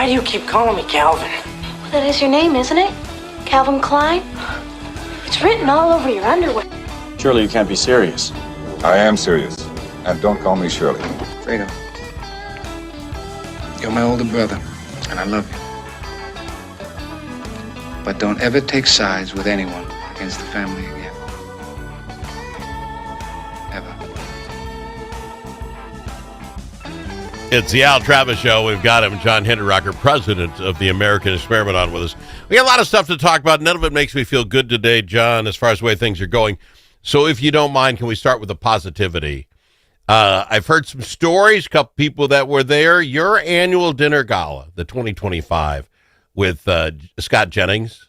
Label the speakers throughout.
Speaker 1: Why do you keep calling me Calvin?
Speaker 2: Well, that is your name, isn't it? Calvin Klein? It's written all over your underwear.
Speaker 3: Surely you can't be serious.
Speaker 4: I am serious. And don't call me Shirley.
Speaker 5: Fredo, you're my older brother, and I love you. But don't ever take sides with anyone against the family again. Ever.
Speaker 6: It's the Al Travis Show. We've got him, John Hinderaker, president of the American Experiment, on with us. We got a lot of stuff to talk about. None of it makes me feel good today, John, as far as the way things are going. So if you don't mind, can we start with the positivity? I've heard some stories, a couple people that were there. Your annual dinner gala, the 2025, with Scott Jennings,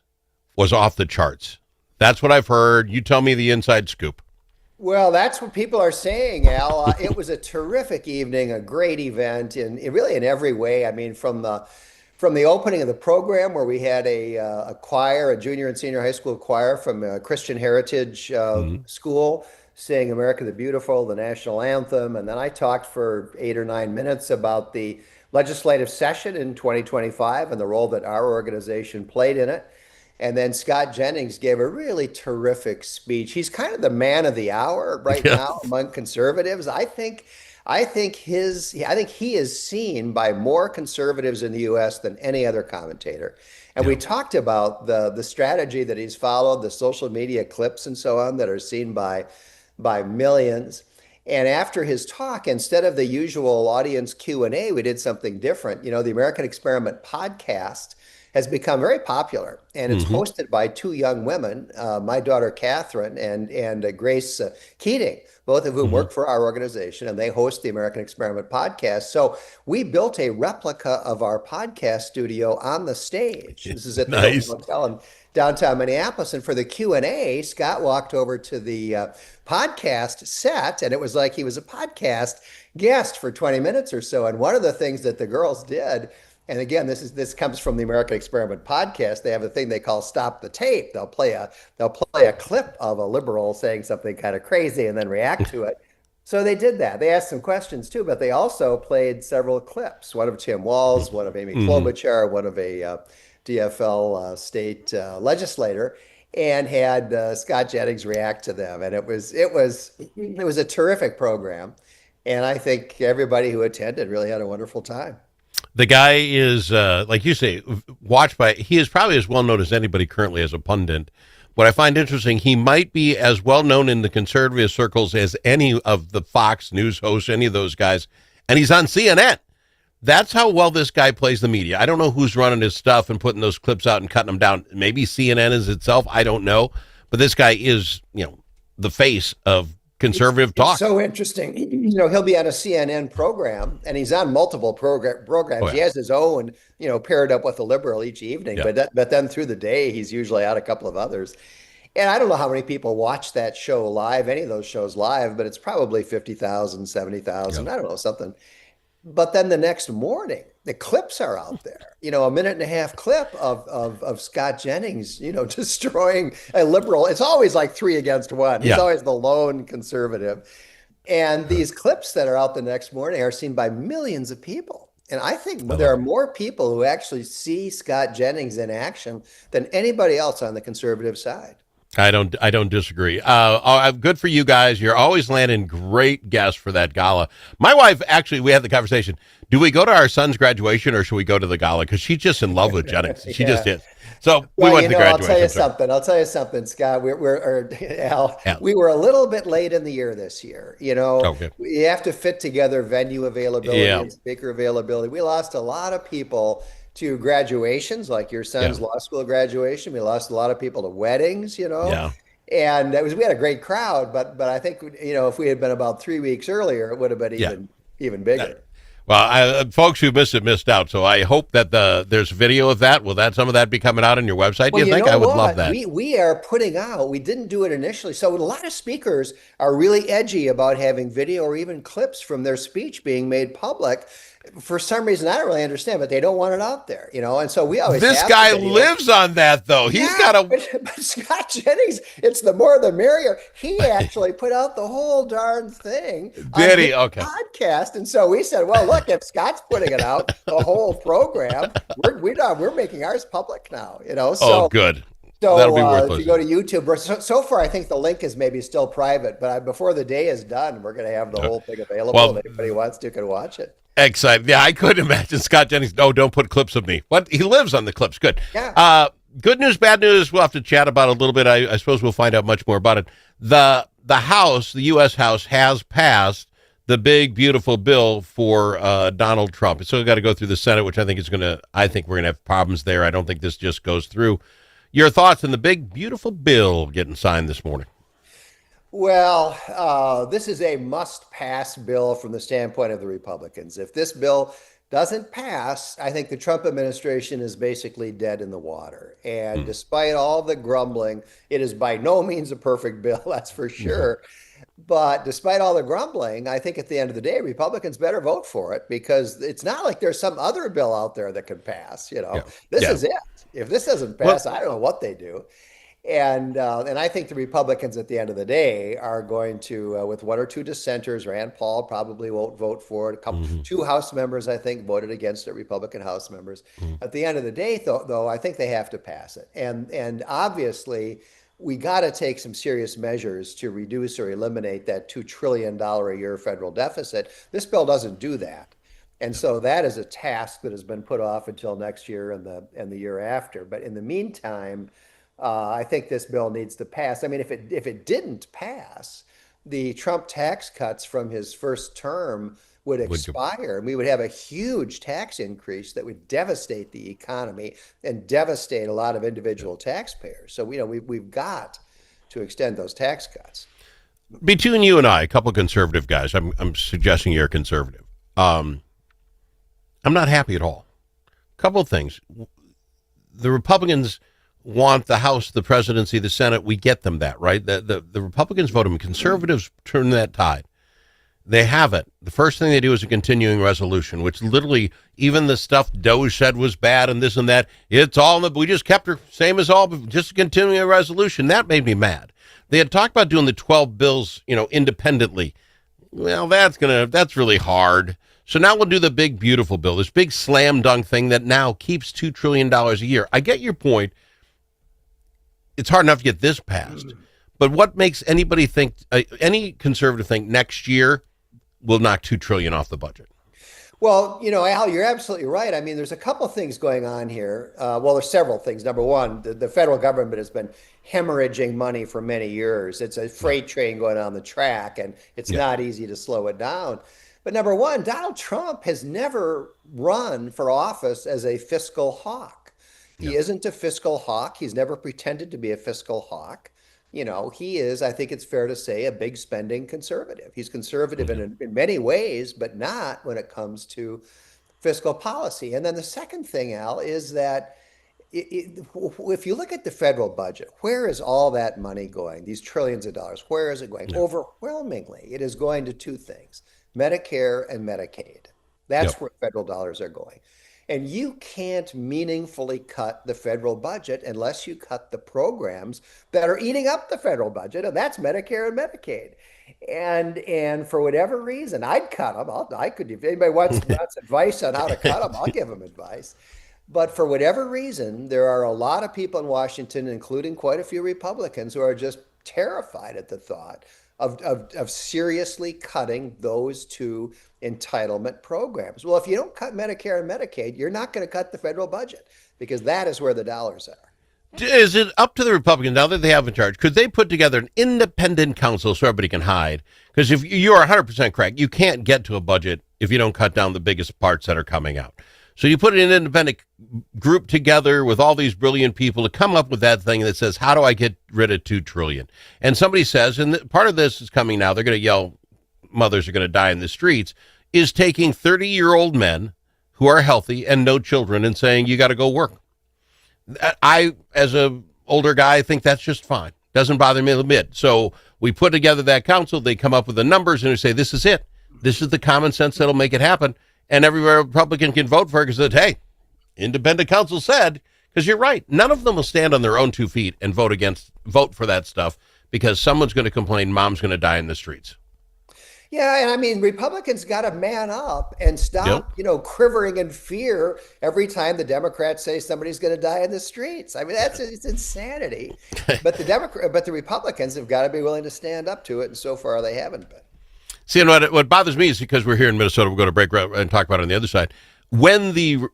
Speaker 6: was off the charts. That's what I've heard. You tell me the inside scoop.
Speaker 7: Well, that's what people are saying, Al. It was a terrific evening, a great event, really in every way. I mean, from the opening of the program, where we had a choir, a junior and senior high school choir from a Christian Heritage School, sing America the Beautiful, the national anthem. And then I talked for 8 or 9 minutes about the legislative session in 2025 and the role that our organization played in it. And then Scott Jennings gave a really terrific speech. He's kind of the man of the hour right now among conservatives. I think he is seen by more conservatives in the U.S. than any other commentator. And we talked about the strategy that he's followed, the social media clips and so on that are seen by millions. And after his talk, instead of the usual audience Q&A, we did something different. You know, the American Experiment podcast has become very popular, and it's hosted by 2 young women, my daughter Catherine and Grace Keating, both of whom work for our organization, and they host the American Experiment podcast. So we built a replica of our podcast studio on the stage. This is at the Hilton Hotel in downtown Minneapolis, and for the Q&A, Scott walked over to the podcast set, and it was like he was a podcast guest for 20 minutes or so. And one of the things that the girls did, and again, this comes from the American Experiment podcast. They have a thing they call "Stop the Tape." They'll play a clip of a liberal saying something kind of crazy and then react to it. So they did that. They asked some questions too, but they also played several clips. One of Tim Walz, one of Amy Klobuchar, one of a DFL state legislator, and had Scott Jennings react to them. And it was a terrific program, and I think everybody who attended really had a wonderful time.
Speaker 6: The guy is, like you say, he is probably as well known as anybody currently as a pundit. What I find interesting, he might be as well known in the conservative circles as any of the Fox News hosts, any of those guys, and he's on CNN. That's how well this guy plays the media. I don't know who's running his stuff and putting those clips out and cutting them down. Maybe CNN is itself. I don't know. But this guy is, the face of conservative talk.
Speaker 7: It's so interesting. He'll be on a CNN program, and he's on multiple programs.
Speaker 6: Oh, yeah.
Speaker 7: He has his own, paired up with a liberal each evening. Yeah. But then through the day, he's usually on a couple of others. And I don't know how many people watch that show live, any of those shows live, but it's probably 50,000, 70,000. Yeah. I don't know, something. But then the next morning, the clips are out there, a minute and a half clip of Scott Jennings, destroying a liberal. It's always like 3 against 1. He's always the lone conservative. And these clips that are out the next morning are seen by millions of people. And I think there are more people who actually see Scott Jennings in action than anybody else on the conservative side.
Speaker 6: I don't disagree. Good for you guys. You're always landing great guests for that gala. My wife, actually, we had the conversation. Do we go to our son's graduation or should we go to the gala? Because she's just in love with Jennings. She just is. So we went to the graduation.
Speaker 7: I'll tell you something, Scott. Al, we were a little bit late in the year this year.
Speaker 6: Okay.
Speaker 7: We have to fit together venue availability and speaker availability. We lost a lot of people to graduations, like your son's law school graduation. We lost a lot of people to weddings, and we had a great crowd, but I think, if we had been about 3 weeks earlier, it would have been even bigger.
Speaker 6: Folks who missed out. So I hope that there's video of that. Will some of that be coming out on your website? Do you think? I would love that.
Speaker 7: We are putting out, we didn't do it initially. So a lot of speakers are really edgy about having video or even clips from their speech being made public. for some reason, I don't really understand, but they don't want it out there, and so we always
Speaker 6: This
Speaker 7: have
Speaker 6: guy
Speaker 7: the video.
Speaker 6: lives on that, though. He's
Speaker 7: Yeah,
Speaker 6: got a.
Speaker 7: but Scott Jennings, it's the more the merrier. He actually put out the whole darn thing on
Speaker 6: Did he?
Speaker 7: his
Speaker 6: Okay.
Speaker 7: podcast, and so we said, well, look, if Scott's putting it out, the whole program, we're making ours public now, So,
Speaker 6: Oh, good.
Speaker 7: so
Speaker 6: That'll be worth
Speaker 7: if you go to YouTube, so far I think the link is maybe still private, but before the day is done, we're going to have the whole thing available.
Speaker 6: Well,
Speaker 7: If anybody wants to, can watch it.
Speaker 6: Excited. Yeah, I couldn't imagine Scott Jennings. No, don't put clips of me. What? He lives on the clips. Good.
Speaker 7: Yeah.
Speaker 6: Good news, bad news. We'll have to chat about it a little bit. I suppose we'll find out much more about it. The House, the U.S. House, has passed the big, beautiful bill for Donald Trump. It's still got to go through the Senate, which I think we're going to have problems there. I don't think this just goes through. Your thoughts on the big, beautiful bill getting signed this morning?
Speaker 7: Well, this is a must-pass bill from the standpoint of the Republicans. If this bill doesn't pass, I think the Trump administration is basically dead in the water. And despite all the grumbling, it is by no means a perfect bill, that's for sure. But despite all the grumbling, I think at the end of the day, Republicans better vote for it because it's not like there's some other bill out there that could pass. This is it. If this doesn't pass, I don't know what they do. And I think the Republicans at the end of the day are going to, with one or two dissenters, Rand Paul probably won't vote for it. Two House members, I think, voted against it, Republican House members. At the end of the day, though, I think they have to pass it. And obviously, we got to take some serious measures to reduce or eliminate that $2 trillion a year federal deficit. This bill doesn't do that. And so that is a task that has been put off until next year and the year after. But in the meantime, I think this bill needs to pass. I mean, if it didn't pass, the Trump tax cuts from his first term would expire, and we would have a huge tax increase that would devastate the economy and devastate a lot of individual taxpayers. So we've got to extend those tax cuts.
Speaker 6: Between you and I, a couple of conservative guys, I'm suggesting you're a conservative. I'm not happy at all. A couple of things. The Republicans want the House, the presidency, the Senate. We get them that, right? The Republicans vote them. Conservatives turn that tide. They have it. The first thing they do is a continuing resolution, which literally, even the stuff Doge said was bad and this and that, it's all, we just kept her same as all, just a continuing resolution. That made me mad. They had talked about doing the 12 bills, independently. Well, that's really hard. So now we'll do the big, beautiful bill, this big slam dunk thing that now keeps $2 trillion a year. I get your point. It's hard enough to get this passed. But what makes anybody think, any conservative think next year will knock $2 trillion off the budget?
Speaker 7: Well, Al, you're absolutely right. I mean, there's a couple of things going on here. Well, there's several things. Number one, the federal government has been hemorrhaging money for many years. It's a freight train going on the track, and it's not easy to slow it down. But number one, Donald Trump has never run for office as a fiscal hawk. He isn't a fiscal hawk. He's never pretended to be a fiscal hawk. He is, I think it's fair to say, a big spending conservative. He's conservative in many ways, but not when it comes to fiscal policy. And then the second thing, Al, is that if you look at the federal budget, where is all that money going? These trillions of dollars, where is it going? Overwhelmingly, it is going to two things: Medicare and Medicaid. That's where federal dollars are going. And you can't meaningfully cut the federal budget unless you cut the programs that are eating up the federal budget, and that's Medicare and Medicaid. And for whatever reason, I'd cut them. If anybody wants advice on how to cut them, I'll give them advice. But for whatever reason, there are a lot of people in Washington, including quite a few Republicans, who are just terrified at the thought of seriously cutting those two entitlement programs. Well, if you don't cut Medicare and Medicaid, you're not going to cut the federal budget because that is where the dollars are.
Speaker 6: Is it up to the Republicans, now that they have in charge, could they put together an independent council so everybody can hide? Because if you're 100% correct, you can't get to a budget if you don't cut down the biggest parts that are coming out. So you put an independent group together with all these brilliant people to come up with that thing that says, how do I get rid of $2 trillion? And somebody says, and part of this is coming now, they're going to yell, mothers are going to die in the streets, is taking 30-year-old men who are healthy and no children and saying, you got to go work. I, as a older guy, think that's just fine. Doesn't bother me a bit. So we put together that council. They come up with the numbers and they say, this is it. This is the common sense that'll make it happen. and every Republican can vote for it because, hey, independent counsel said, because you're right, none of them will stand on their own 2 feet and vote for that stuff because someone's going to complain mom's going to die in the streets.
Speaker 7: Yeah, and I mean, Republicans got to man up and stop, quivering in fear every time the Democrats say somebody's going to die in the streets. I mean, it's insanity. But the Republicans have got to be willing to stand up to it, and so far they haven't been.
Speaker 6: See, and what bothers me is because we're here in Minnesota, we'll go to break and talk about it on the other side. When the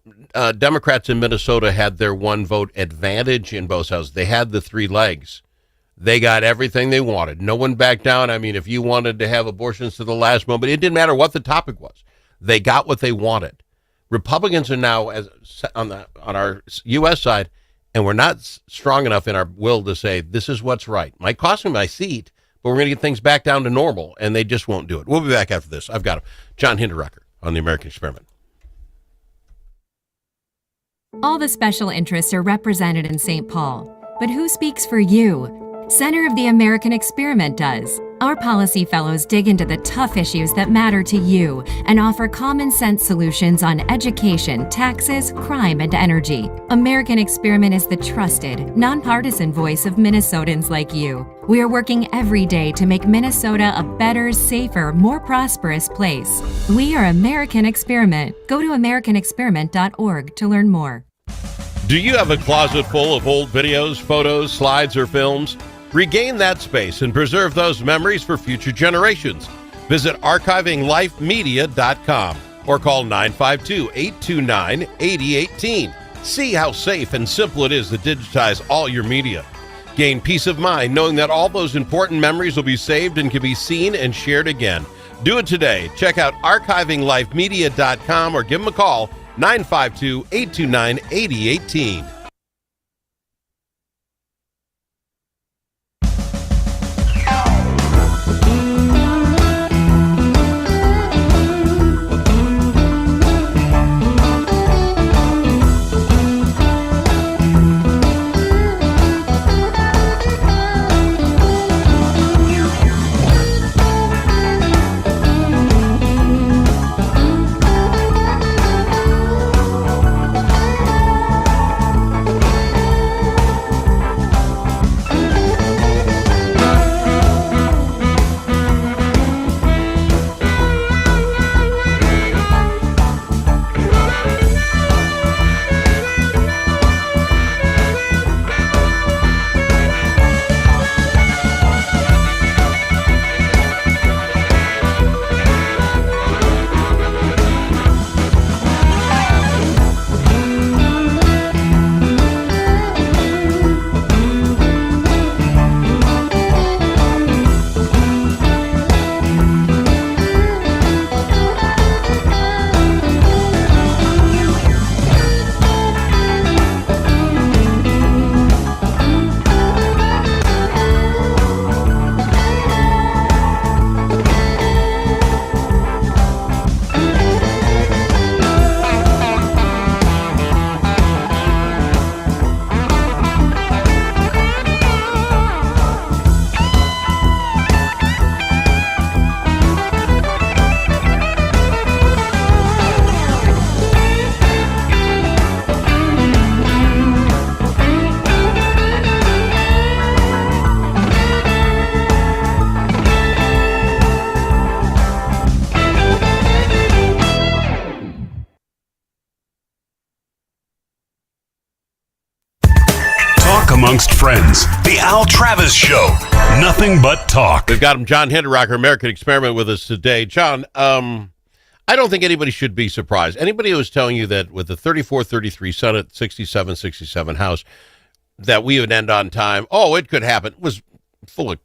Speaker 6: Democrats in Minnesota had their one vote advantage in both houses, they had the 3 legs. They got everything they wanted. No one backed down. I mean, if you wanted to have abortions to the last moment, it didn't matter what the topic was. They got what they wanted. Republicans are now on our U.S. side, and we're not strong enough in our will to say this is what's right. Might cost me my seat, but we're going to get things back down to normal, and they just won't do it. We'll be back after this. I've got him. John Hinderaker on the American Experiment.
Speaker 1: All the special interests are represented in St. Paul, but who speaks for you? Center of the American Experiment does. Our policy fellows dig into the tough issues that matter to you and offer common sense solutions on education, taxes, crime, and energy. American Experiment is the trusted, nonpartisan voice of Minnesotans like you. We are working every day to make Minnesota a better, safer, more prosperous place. We are American Experiment. Go to americanexperiment.org to learn more.
Speaker 6: Do you have a closet full of old videos, photos, slides, or films? Regain that space and preserve those memories for future generations. Visit archivinglifemedia.com or call 952-829-8018. See how safe and simple it is to digitize all your media. Gain peace of mind knowing that all those important memories will be saved and can be seen and shared again. Do it today. Check out archivinglifemedia.com or give them a call, 952-829-8018.
Speaker 8: Amongst friends, the Al Travis Show. Nothing but talk.
Speaker 6: We've got him, John Hinderaker, American Experiment, with us today. John, I don't think anybody should be surprised. Anybody who was telling you that with the 34-33 Senate, 67-67 House, that we would end on time, it could happen, was full of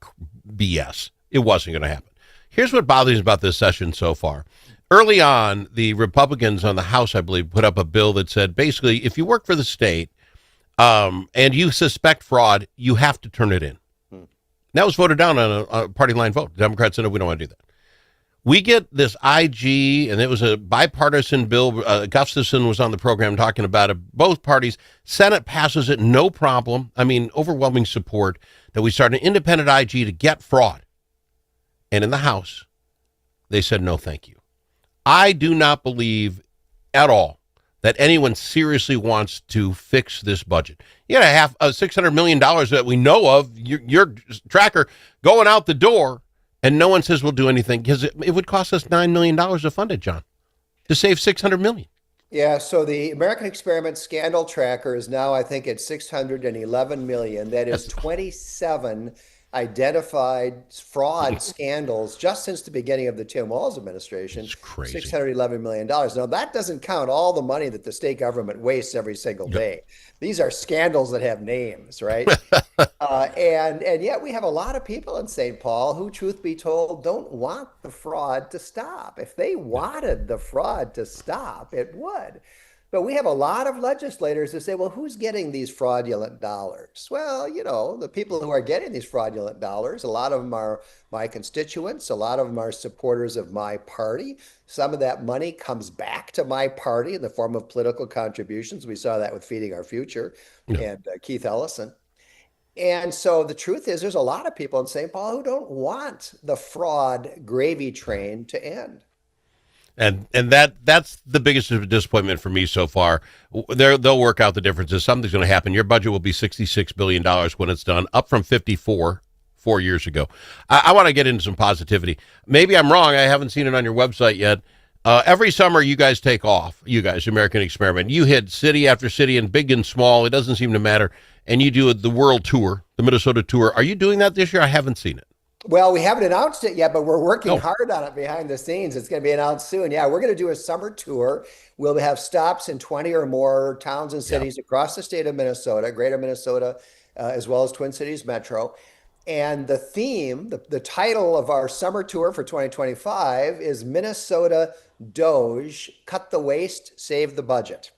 Speaker 6: BS. It wasn't going to happen. Here's what bothers me about this session so far. Early on, the Republicans on the House, I believe, put up a bill that said, basically, if you work for the state, and you suspect fraud, you have to turn it in. That was voted down on a party line vote. The Democrats said, no, we don't want to do that. We get this IG, and it was a bipartisan bill. Gustafson was on the program talking about it. Both parties. Senate passes it, no problem. I mean, overwhelming support that we start an independent IG to get fraud. And in the House, they said, no, thank you. I do not believe at all that anyone seriously wants to fix this budget. You got to have $600 million that we know of, your tracker, going out the door, and no one says we'll do anything because it would cost us $9 million to fund it, John, to save $600 million.
Speaker 7: Yeah, so the American Experiment scandal tracker is now, I think, at 611 million. That is 27 identified fraud scandals just since the beginning of the Tim Walz administration.
Speaker 6: It's crazy.
Speaker 7: $611 million. Now, that doesn't count all the money that the state government wastes every single day. These are scandals that have names, right? And yet we have a lot of people in St. Paul who, truth be told, don't want the fraud to stop. If they wanted the fraud to stop, it would. But we have a lot of legislators who say, well, who's getting these fraudulent dollars? Well, the people who are getting these fraudulent dollars, a lot of them are my constituents. A lot of them are supporters of my party. Some of that money comes back to my party in the form of political contributions. We saw that with Feeding Our Future and Keith Ellison. And so the truth is there's a lot of people in St. Paul who don't want the fraud gravy train to end.
Speaker 6: And that's the biggest disappointment for me so far. They'll work out the differences. Something's going to happen. Your budget will be $66 billion when it's done, up from 54 4 years ago. I want to get into some positivity. Maybe I'm wrong. I haven't seen it on your website yet. Every summer you guys take off, you guys, American Experiment. You hit city after city and big and small. It doesn't seem to matter. And you do the world tour, the Minnesota tour. Are you doing that this year? I haven't seen it.
Speaker 7: Well, we haven't announced it yet, but we're working hard on it behind the scenes. It's going to be announced soon. Yeah, we're going to do a summer tour. We'll have stops in 20 or more towns and cities across the state of Minnesota, greater Minnesota, as well as Twin Cities Metro. And the theme, the title of our summer tour for 2025 is Minnesota Doge, Cut the Waste, Save the Budget.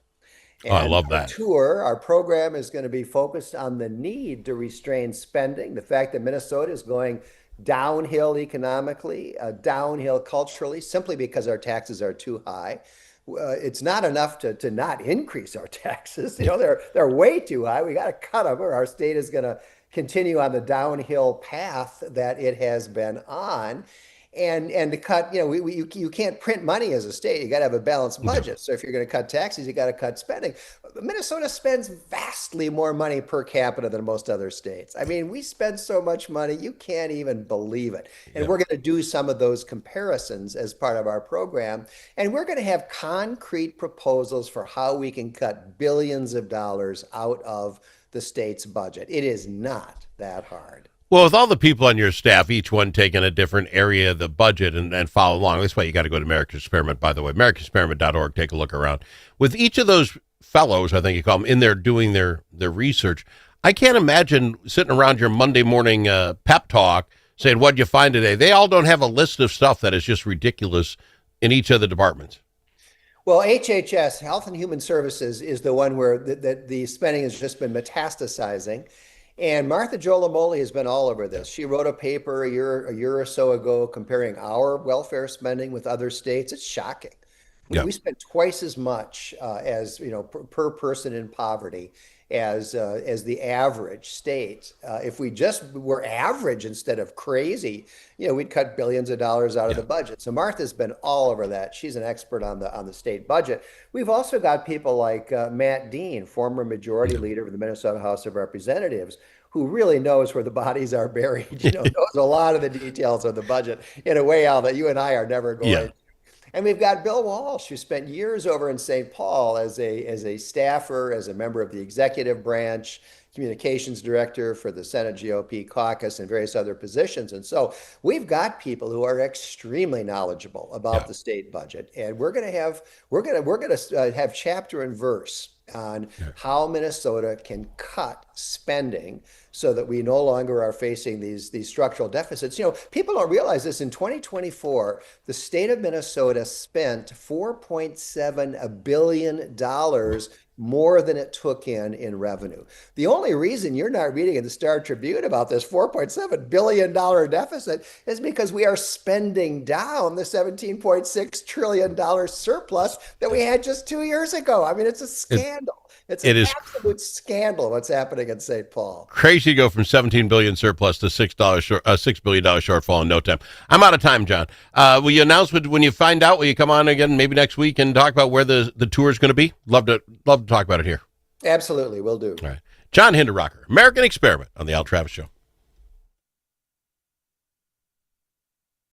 Speaker 7: And
Speaker 6: I love that.
Speaker 7: Our program is going to be focused on the need to restrain spending, the fact that Minnesota is going downhill economically, downhill culturally, simply because our taxes are too high. It's not enough to not increase our taxes. They're way too high. We got to cut them, or our state is going to continue on the downhill path that it has been on. And to cut, you can't print money as a state. You got to have a balanced budget. So if you're going to cut taxes, you got to cut spending. Minnesota spends vastly more money per capita than most other states. I mean, we spend so much money, you can't even believe it. And we're going to do some of those comparisons as part of our program. And we're going to have concrete proposals for how we can cut billions of dollars out of the state's budget. It is not that hard.
Speaker 6: Well, with all the people on your staff, each one taking a different area of the budget and follow along, that's why you got to go to American Experiment, by the way, americanexperiment.org, take a look around. With each of those fellows, I think you call them, in there doing their research, I can't imagine sitting around your Monday morning pep talk saying, what'd you find today? They all don't have a list of stuff that is just ridiculous in each of the departments.
Speaker 7: Well, HHS, Health and Human Services, is the one where the spending has just been metastasizing. And Martha Jolamoli has been all over this. She wrote a paper a year or so ago comparing our welfare spending with other states. It's shocking. We spend twice as much as per person in poverty as the average state. If we just were average instead of crazy, we'd cut billions of dollars out of the budget. So Martha's been all over that. She's an expert on the state budget. We've also got people like Matt Dean, former majority leader of the Minnesota House of Representatives, who really knows where the bodies are buried, knows a lot of the details of the budget in a way, Al, that you and I are never going to. And we've got Bill Walsh, who spent years over in St. Paul as a staffer, as a member of the executive branch, communications director for the Senate GOP caucus, and various other positions. And so we've got people who are extremely knowledgeable about the state budget, and we're going to have chapter and verse on how Minnesota can cut spending so that we no longer are facing these structural deficits. People don't realize this. In 2024, the state of Minnesota spent $4.7 billion more than it took in revenue. The only reason you're not reading in the Star Tribune about this $4.7 billion deficit is because we are spending down the $17.6 trillion surplus that we had just 2 years ago. I mean, it's a scandal. It's
Speaker 6: It
Speaker 7: an
Speaker 6: is
Speaker 7: absolute scandal what's happening in St. Paul.
Speaker 6: crazy to go from 17 billion surplus to $6 billion shortfall in no time. I'm out of time, John. Will you announce when you find out? Will you come on again maybe next week and talk about where the tour is going to be? Love to talk about it here.
Speaker 7: Absolutely, will do.
Speaker 6: All right. John Hinderaker, American Experiment on the Al Travis Show.